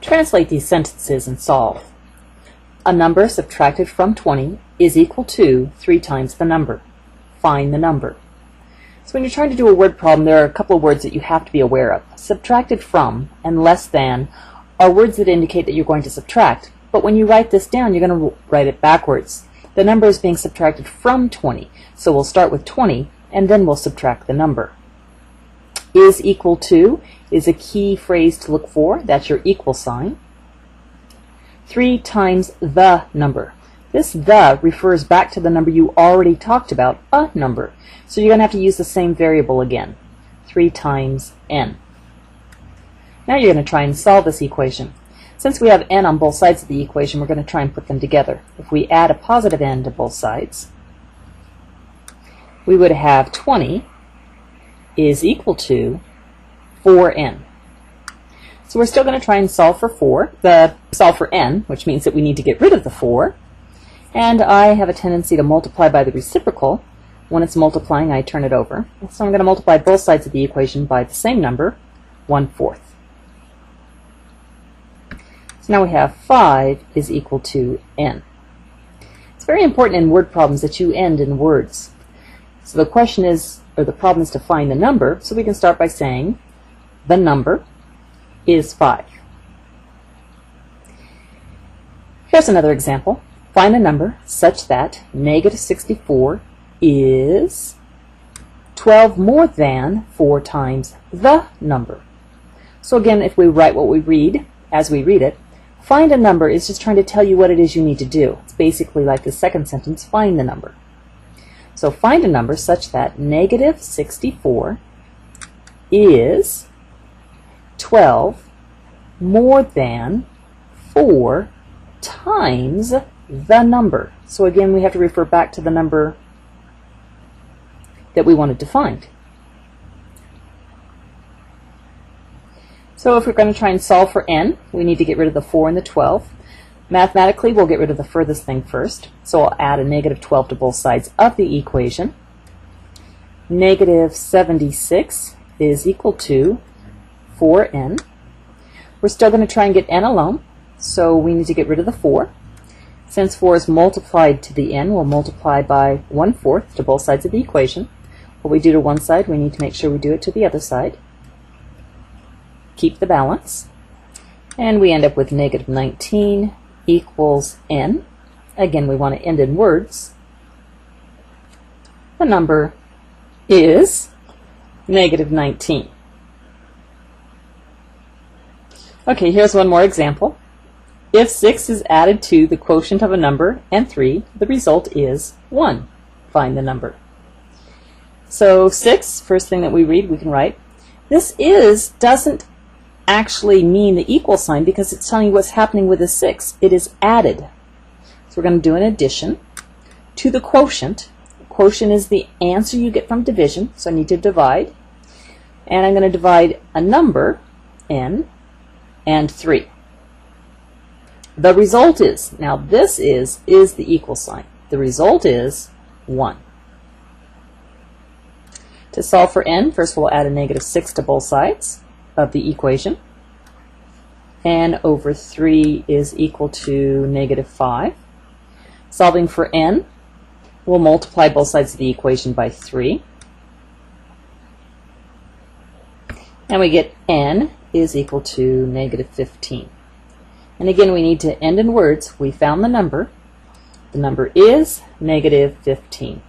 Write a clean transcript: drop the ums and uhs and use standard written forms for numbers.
Translate these sentences and solve. A number subtracted from 20 is equal to 3 times the number. Find the number. So when you're trying to do a word problem, there are a couple of words that you have to be aware of. Subtracted from and less than are words that indicate that you're going to subtract. But when you write this down, you're going to write it backwards. The number is being subtracted from 20. So we'll start with 20 and then we'll subtract the number. Is equal to is a key phrase to look for. That's your equal sign. 3 times the number. This the refers back to the number you already talked about, a number. So you're going to have to use the same variable again. 3 times n. Now you're going to try and solve this equation. Since we have n on both sides of the equation, we're going to try and put them together. If we add a positive n to both sides, we would have 20 is equal to 4n. So we're still going to try and solve for solve for n, which means that we need to get rid of the 4. And I have a tendency to multiply by the reciprocal. When it's multiplying, I turn it over. So I'm going to multiply both sides of the equation by the same number, 1/4. So now we have 5 is equal to n. It's very important in word problems that you end in words. So the question is, or the problem is to find the number, so we can start by saying the number is 5. Here's another example. Find a number such that negative 64 is 12 more than 4 times the number. So again, if we write what we read as we read it, find a number is just trying to tell you what it is you need to do. It's basically like the second sentence, find the number. So find a number such that negative 64 is 12 more than 4 times the number. So again, we have to refer back to the number that we wanted to find. So if we're going to try and solve for n, we need to get rid of the 4 and the 12. Mathematically, we'll get rid of the furthest thing first. So I'll add a negative 12 to both sides of the equation. Negative 76 is equal to 4n. We're still going to try and get n alone, so we need to get rid of the 4. Since 4 is multiplied to the n, we'll multiply by 1/4 to both sides of the equation. What we do to one side, we need to make sure we do it to the other side. Keep the balance. And we end up with negative 19 equals n. Again, we want to end in words. The number is negative 19. Okay, here's one more example. If 6 is added to the quotient of a number and 3, the result is 1. Find the number. So 6, first thing that we read, we can write. This doesn't actually mean the equal sign because it's telling you what's happening with the 6. It is added. So we're going to do an addition to the quotient. Quotient is the answer you get from division, so I need to divide. And I'm going to divide a number, n, and 3. The result is, now this is the equal sign. The result is 1. To solve for n, first we'll add a negative 6 to both sides of the equation. N over 3 is equal to negative 5. Solving for n, we'll multiply both sides of the equation by 3. And we get n is equal to negative 15. And again, we need to end in words. We found the number. The number is negative 15.